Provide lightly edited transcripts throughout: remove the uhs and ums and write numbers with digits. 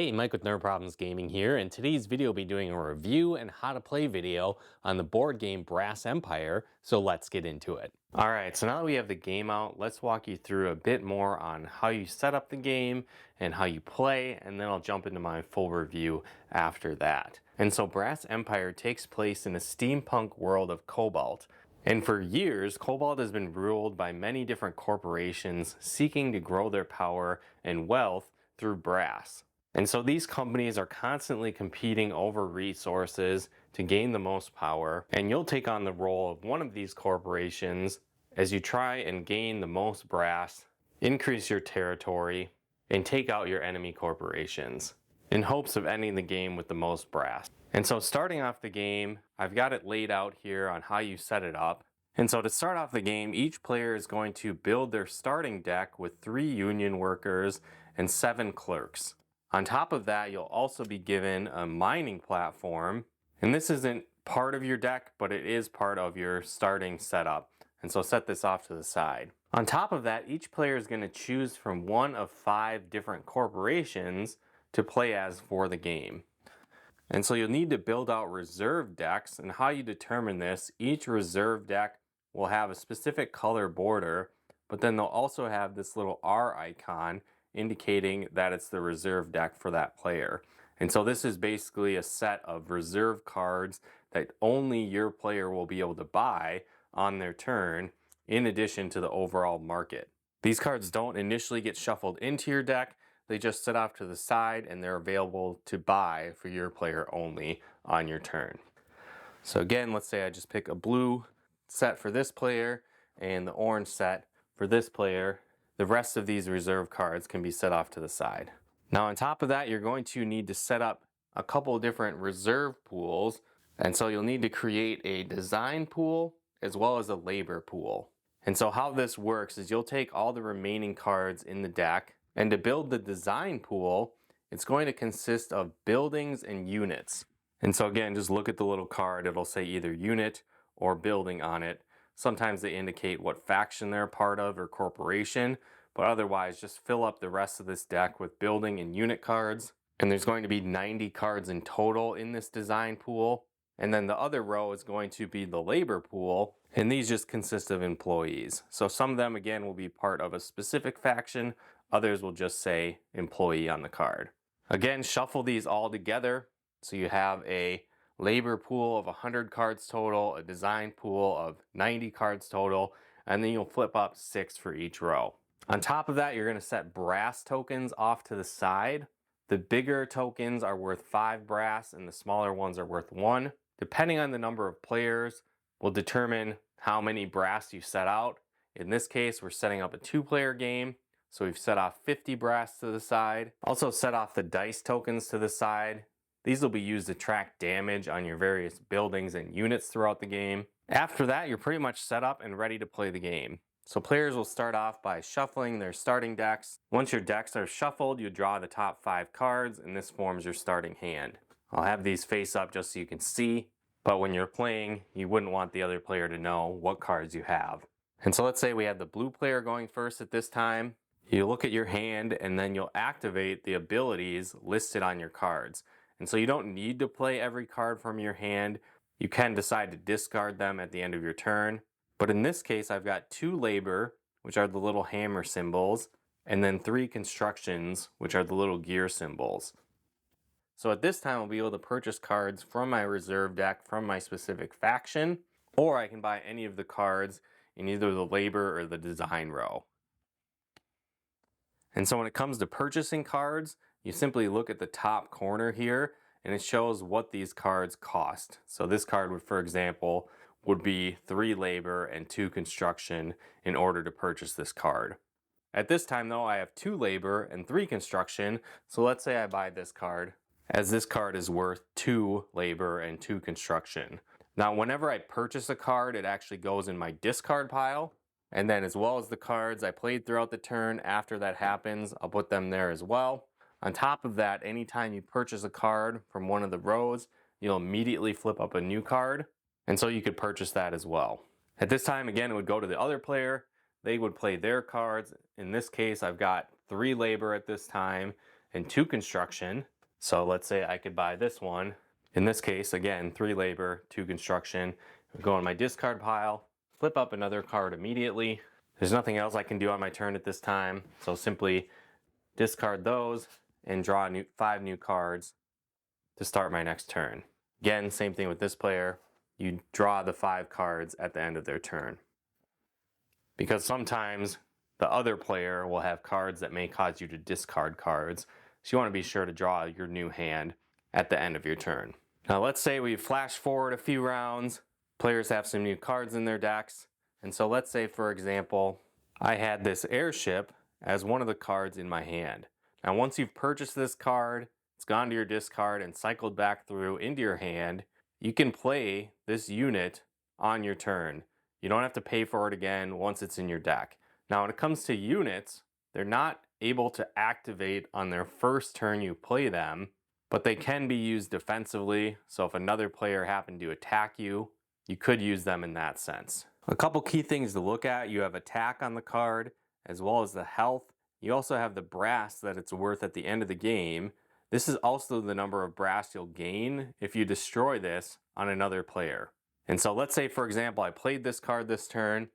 Hey, Mike with Nerd Problems Gaming here. In today's video, we'll be doing a review and how to play video on the board game Brass Empire, so let's get into it. Alright, so now that we have the game out, let's walk you through a bit more on how you set up the game and how you play, and then I'll jump into my full review after that. And so Brass Empire takes place in a steampunk world of Cobalt. And for years, Cobalt has been ruled by many different corporations seeking to grow their power and wealth through brass. And so these companies are constantly competing over resources to gain the most power, and you'll take on the role of one of these corporations as you try and gain the most brass, increase your territory, and take out your enemy corporations in hopes of ending the game with the most brass. And so starting off the game, I've got it laid out here on how you set it up. And so to start off the game, each player is going to build their starting deck with 3 union workers and 7 clerks. On top of that, you'll also be given a mining platform, and this isn't part of your deck, but it is part of your starting setup, and so set this off to the side. On top of that, each player is going to choose from one of 5 different corporations to play as for the game. And so you'll need to build out reserve decks, and how you determine this, each reserve deck will have a specific color border, but then they'll also have this little R icon indicating that it's the reserve deck for that player. And so this is basically a set of reserve cards that only your player will be able to buy on their turn, in addition to the overall market. These cards don't initially get shuffled into your deck, they just sit off to the side and they're available to buy for your player only on your turn. So again, let's say I just pick a blue set for this player and the orange set for this player. The rest of these reserve cards can be set off to the side. Now on top of that, you're going to need to set up a couple different reserve pools, and so you'll need to create a design pool as well as a labor pool. And so how this works is you'll take all the remaining cards in the deck, and to build the design pool, it's going to consist of buildings and units. And so again, just look at the little card, it'll say either unit or building on it. Sometimes they indicate what faction they're a part of or corporation, but otherwise just fill up the rest of this deck with building and unit cards. And there's going to be 90 cards in total in this design pool. And then the other row is going to be the labor pool, and these just consist of employees. So some of them again will be part of a specific faction, others will just say employee on the card. Again, shuffle these all together so you have a labor pool of 100 cards total, a design pool of 90 cards total, and then you'll flip up 6 for each row. On top of that, you're going to set brass tokens off to the side. The bigger tokens are worth 5 brass and the smaller ones are worth 1. Depending on the number of players will determine how many brass you set out. In this case, we're setting up a 2-player game, so we've set off 50 brass to the side. Also set off the dice tokens to the side. These will be used to track damage on your various buildings and units throughout the game. After that, you're pretty much set up and ready to play the game. So players will start off by shuffling their starting decks. Once your decks are shuffled, you draw the top 5 cards, and this forms your starting hand. I'll have these face up just so you can see, but when you're playing, you wouldn't want the other player to know what cards you have. And so let's say we have the blue player going first at this time. You look at your hand, and then you'll activate the abilities listed on your cards. And so you don't need to play every card from your hand. You can decide to discard them at the end of your turn. But in this case, I've got 2 labor, which are the little hammer symbols, and then 3 constructions, which are the little gear symbols. So at this time, I'll be able to purchase cards from my reserve deck from my specific faction, or I can buy any of the cards in either the labor or the design row. And so when it comes to purchasing cards, you simply look at the top corner here and it shows what these cards cost. So this card would, for example, would be 3 labor and 2 construction in order to purchase this card. At this time though, I have 2 labor and 3 construction, so let's say I buy this card, as this card is worth 2 labor and 2 construction. Now whenever I purchase a card, it actually goes in my discard pile. And then as well as the cards I played throughout the turn, after that happens, I'll put them there as well. On top of that, anytime you purchase a card from one of the rows, you'll immediately flip up a new card. And so you could purchase that as well. At this time, again, it would go to the other player. They would play their cards. In this case, I've got 3 labor at this time and 2 construction. So let's say I could buy this one. In this case, again, 3 labor, 2 construction. Go on my discard pile, flip up another card immediately. There's nothing else I can do on my turn at this time, so simply discard those and draw 5 new cards to start my next turn. Again, same thing with this player. You draw the 5 cards at the end of their turn. Because sometimes the other player will have cards that may cause you to discard cards, so you want to be sure to draw your new hand at the end of your turn. Now let's say we flash forward a few rounds. Players have some new cards in their decks. And so let's say, for example, I had this airship as one of the cards in my hand. Now once you've purchased this card, it's gone to your discard and cycled back through into your hand, you can play this unit on your turn. You don't have to pay for it again once it's in your deck. Now when it comes to units, they're not able to activate on their first turn you play them, but they can be used defensively. So if another player happened to attack you, you could use them in that sense. A couple key things to look at: you have attack on the card, as well as the health. You also have the brass that it's worth at the end of the game. This is also the number of brass you'll gain if you destroy this on another player. And so let's say, for example, I played this card this turn.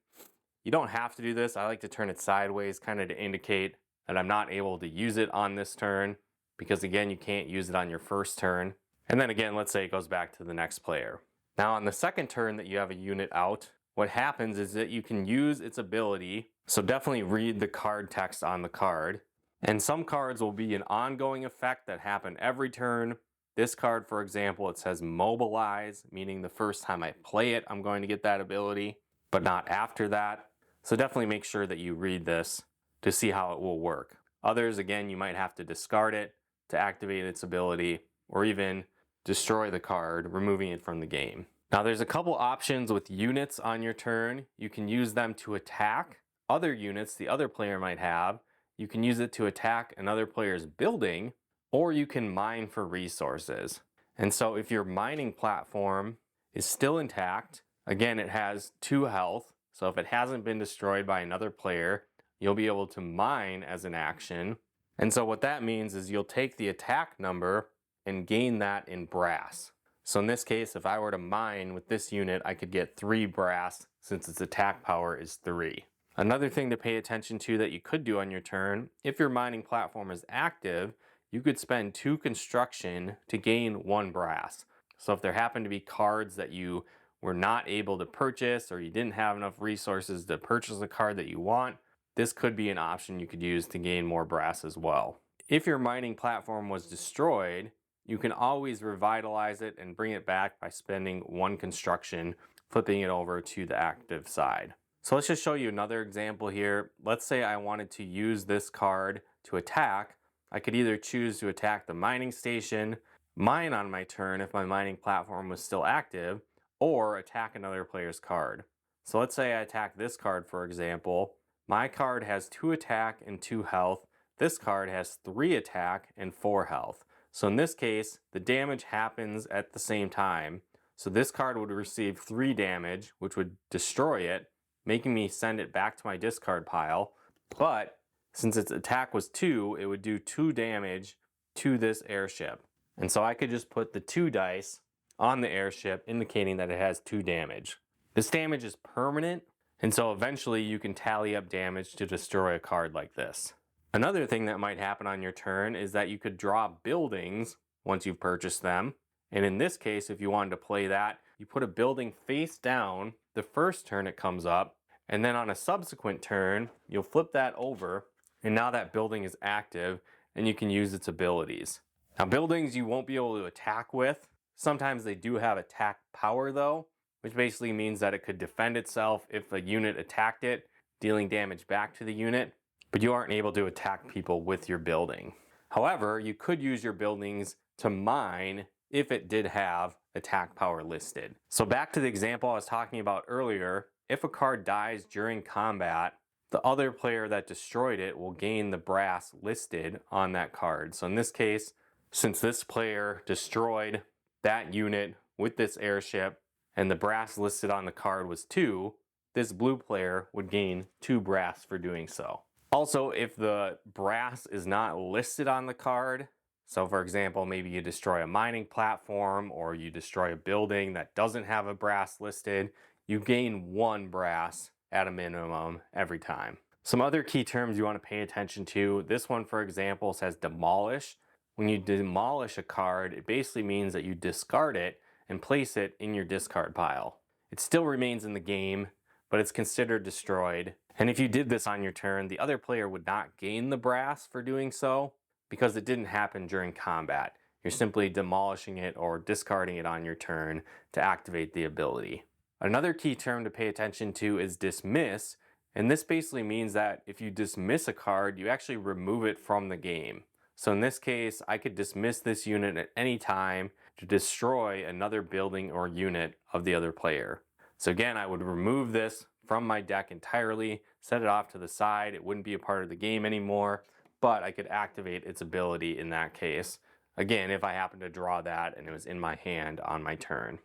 You don't have to do this. I like to turn it sideways, kind of to indicate that I'm not able to use it on this turn, because again, you can't use it on your first turn. And then again, let's say it goes back to the next player. Now on the second turn that you have a unit out, what happens is that you can use its ability. So definitely read the card text on the card. And some cards will be an ongoing effect that happen every turn. This card, for example, it says mobilize, meaning the first time I play it, I'm going to get that ability, but not after that. So definitely make sure that you read this to see how it will work. Others, again, you might have to discard it to activate its ability, or even destroy the card, removing it from the game. Now there's a couple options with units on your turn. You can use them to attack other units the other player might have. You can use it to attack another player's building, or you can mine for resources. And so if your mining platform is still intact, again, it has 2 health. So if it hasn't been destroyed by another player, you'll be able to mine as an action. And so what that means is you'll take the attack number and gain that in brass. So in this case, if I were to mine with this unit, I could get 3 brass since its attack power is 3. Another thing to pay attention to that you could do on your turn, if your mining platform is active, you could spend 2 construction to gain 1 brass. So if there happen to be cards that you were not able to purchase, or you didn't have enough resources to purchase a card that you want, this could be an option you could use to gain more brass as well. If your mining platform was destroyed, you can always revitalize it and bring it back by spending 1 construction, flipping it over to the active side. So let's just show you another example here. Let's say I wanted to use this card to attack. I could either choose to attack the mining station, mine on my turn if my mining platform was still active, or attack another player's card. So let's say I attack this card, for example. My card has 2 attack and 2 health. This card has 3 attack and 4 health. So in this case, the damage happens at the same time. So this card would receive 3 damage, which would destroy it, making me send it back to my discard pile. But since its attack was 2, it would do 2 damage to this airship. And so I could just put the 2 dice on the airship, indicating that it has 2 damage. This damage is permanent, and so eventually you can tally up damage to destroy a card like this. Another thing that might happen on your turn is that you could draw buildings once you've purchased them. And in this case, if you wanted to play that, you put a building face down the first turn it comes up, and then on a subsequent turn, you'll flip that over, and now that building is active, and you can use its abilities. Now buildings you won't be able to attack with. Sometimes they do have attack power though, which basically means that it could defend itself if a unit attacked it, dealing damage back to the unit, but you aren't able to attack people with your building. However, you could use your buildings to mine if it did have attack power listed. So back to the example I was talking about earlier, if a card dies during combat, the other player that destroyed it will gain the brass listed on that card. So in this case, since this player destroyed that unit with this airship and the brass listed on the card was 2, this blue player would gain 2 brass for doing so. Also, if the brass is not listed on the card, so for example, maybe you destroy a mining platform or you destroy a building that doesn't have a brass listed, you gain 1 brass at a minimum every time. Some other key terms you want to pay attention to, this one for example says demolish. When you demolish a card, it basically means that you discard it and place it in your discard pile. It still remains in the game, but it's considered destroyed. And if you did this on your turn, the other player would not gain the brass for doing so because it didn't happen during combat. You're simply demolishing it or discarding it on your turn to activate the ability. Another key term to pay attention to is dismiss, and this basically means that if you dismiss a card, you actually remove it from the game. So in this case, I could dismiss this unit at any time to destroy another building or unit of the other player. So again, I would remove this from my deck entirely, set it off to the side. It wouldn't be a part of the game anymore, but I could activate its ability in that case. Again, if I happen to draw that and it was in my hand on my turn.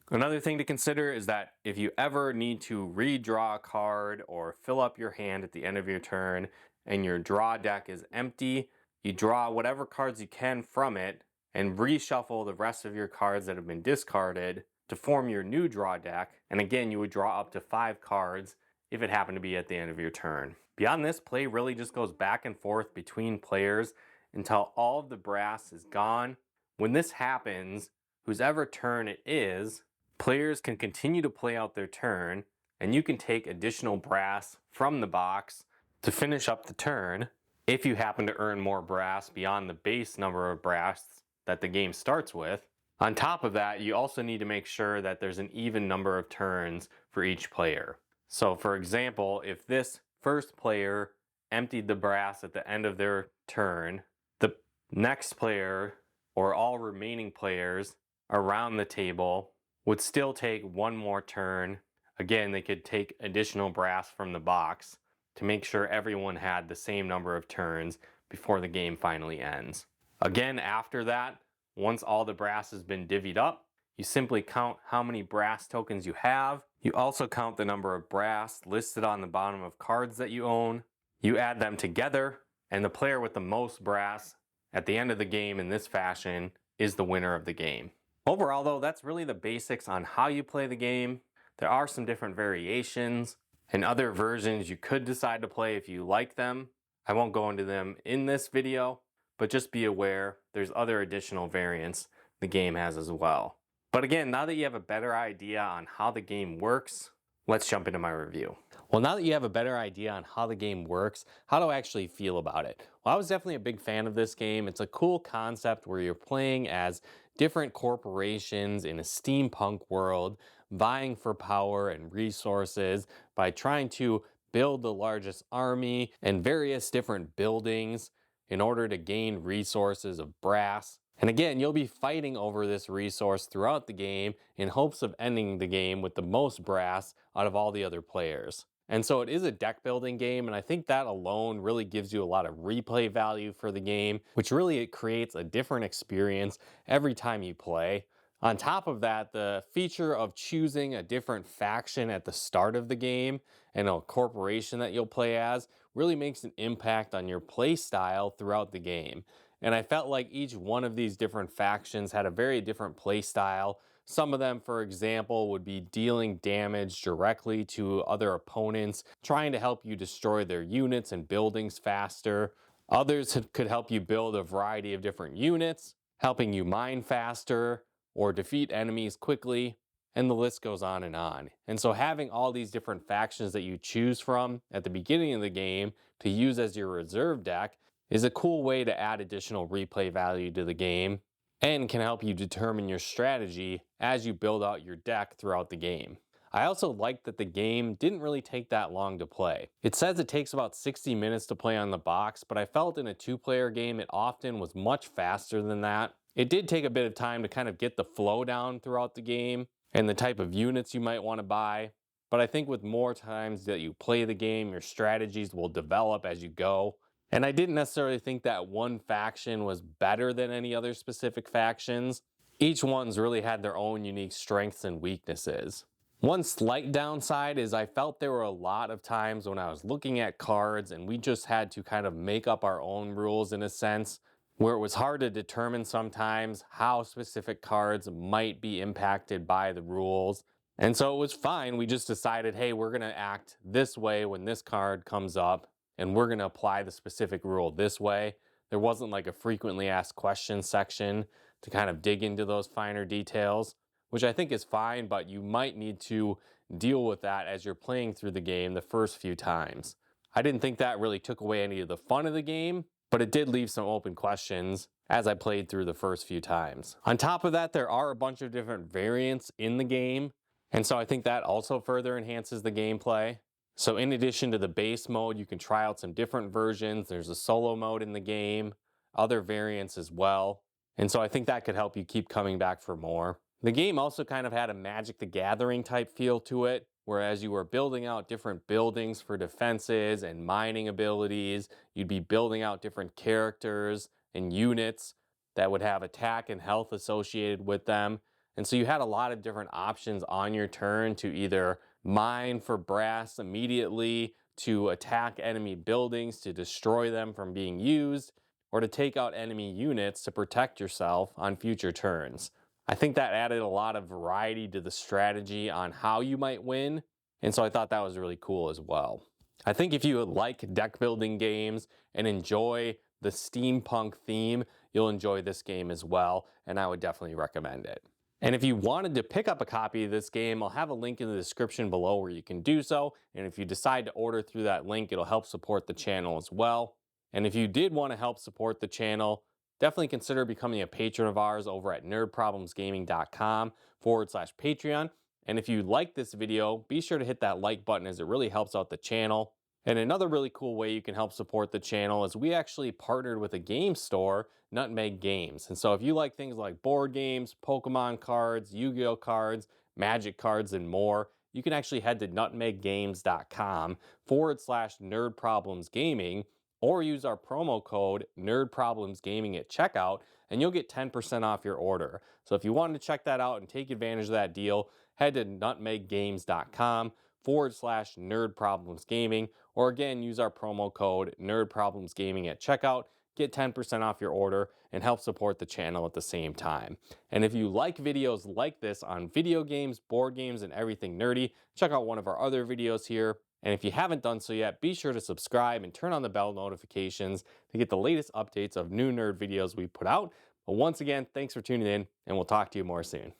Another thing to consider is that if you ever need to redraw a card or fill up your hand at the end of your turn and your draw deck is empty, you draw whatever cards you can from it and reshuffle the rest of your cards that have been discarded to form your new draw deck. And again, you would draw up to 5 cards if it happened to be at the end of your turn. Beyond this, play really just goes back and forth between players until all of the brass is gone. When this happens, whoever turn it is, players can continue to play out their turn, and you can take additional brass from the box to finish up the turn if you happen to earn more brass beyond the base number of brass that the game starts with. On top of that, you also need to make sure that there's an even number of turns for each player. So for example, if this first player emptied the brass at the end of their turn, the next player or all remaining players around the table would still take 1 more turn. Again, they could take additional brass from the box to make sure everyone had the same number of turns before the game finally ends. Again, after that, once all the brass has been divvied up, you simply count how many brass tokens you have. You also count the number of brass listed on the bottom of cards that you own. You add them together, and the player with the most brass at the end of the game in this fashion is the winner of the game. Overall though, that's really the basics on how you play the game. There are some different variations and other versions you could decide to play if you like them. I won't go into them in this video, but just be aware there's other additional variants the game has as well. But again, now that you have a better idea on how the game works, let's jump into my review. Well, now that you have a better idea on how the game works, how do I actually feel about it? Well, I was definitely a big fan of this game. It's a cool concept where you're playing as different corporations in a steampunk world, vying for power and resources by trying to build the largest army and various different buildings in order to gain resources of brass. And again, you'll be fighting over this resource throughout the game in hopes of ending the game with the most brass out of all the other players. And so it is a deck building game, and I think that alone really gives you a lot of replay value for the game, which really it creates a different experience every time you play. On top of that, the feature of choosing a different faction at the start of the game and a corporation that you'll play as really makes an impact on your play style throughout the game. And I felt like each one of these different factions had a very different play style. Some of them, for example, would be dealing damage directly to other opponents, trying to help you destroy their units and buildings faster. Others could help you build a variety of different units, helping you mine faster or defeat enemies quickly, and the list goes on and on. And so having all these different factions that you choose from at the beginning of the game to use as your reserve deck is a cool way to add additional replay value to the game and can help you determine your strategy as you build out your deck throughout the game. I also like that the game didn't really take that long to play. It says it takes about 60 minutes to play on the box, but I felt in a 2-player game it often was much faster than that. It did take a bit of time to kind of get the flow down throughout the game and the type of units you might want to buy, but I think with more times that you play the game, your strategies will develop as you go. And I didn't necessarily think that one faction was better than any other specific factions. Each one's really had their own unique strengths and weaknesses. One slight downside is I felt there were a lot of times when I was looking at cards and we just had to kind of make up our own rules in a sense, where it was hard to determine sometimes how specific cards might be impacted by the rules. And so it was fine. We just decided, hey, we're going to act this way when this card comes up, and we're going to apply the specific rule this way. There wasn't like a frequently asked questions section to kind of dig into those finer details, which I think is fine, but you might need to deal with that as you're playing through the game the first few times. I didn't think that really took away any of the fun of the game, but it did leave some open questions as I played through the first few times. On top of that, there are a bunch of different variants in the game, and so I think that also further enhances the gameplay. So in addition to the base mode, you can try out some different versions. There's a solo mode in the game, other variants as well. And so I think that could help you keep coming back for more. The game also kind of had a Magic the Gathering type feel to it, whereas you were building out different buildings for defenses and mining abilities. You'd be building out different characters and units that would have attack and health associated with them. And so you had a lot of different options on your turn to either mine for brass immediately, to attack enemy buildings to destroy them from being used, or to take out enemy units to protect yourself on future turns. I think that added a lot of variety to the strategy on how you might win, and so I thought that was really cool as well. I think if you like deck building games and enjoy the steampunk theme, you'll enjoy this game as well, and I would definitely recommend it. And if you wanted to pick up a copy of this game, I'll have a link in the description below where you can do so, and if you decide to order through that link, it'll help support the channel as well. And if you did want to help support the channel, definitely consider becoming a patron of ours over at nerdproblemsgaming.com/Patreon. And if you like this video, be sure to hit that like button as it really helps out the channel. And another really cool way you can help support the channel is we actually partnered with a game store, Nutmeg Games. And so if you like things like board games, Pokemon cards, Yu-Gi-Oh cards, Magic cards, and more, you can actually head to nutmeggames.com/nerdproblemsgaming or use our promo code NerdProblemsGaming at checkout, and you'll get 10% off your order. So if you wanted to check that out and take advantage of that deal, head to nutmeggames.com/nerdproblemsgaming, or again, use our promo code NerdProblemsGaming at checkout, get 10% off your order, and help support the channel at the same time. And if you like videos like this on video games, board games, and everything nerdy, check out one of our other videos here. And if you haven't done so yet, be sure to subscribe and turn on the bell notifications to get the latest updates of new nerd videos we put out. But once again, thanks for tuning in, and we'll talk to you more soon.